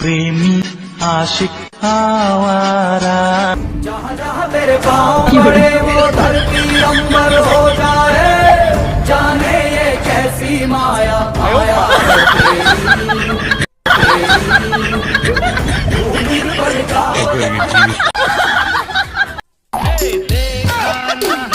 प्रेमी आशिक आवारा। जहाँ जहाँ तेरे पाँव पड़े वो धरती अंबर हो जाए, जाने ये कैसी माया माया है तेरी, तेरी।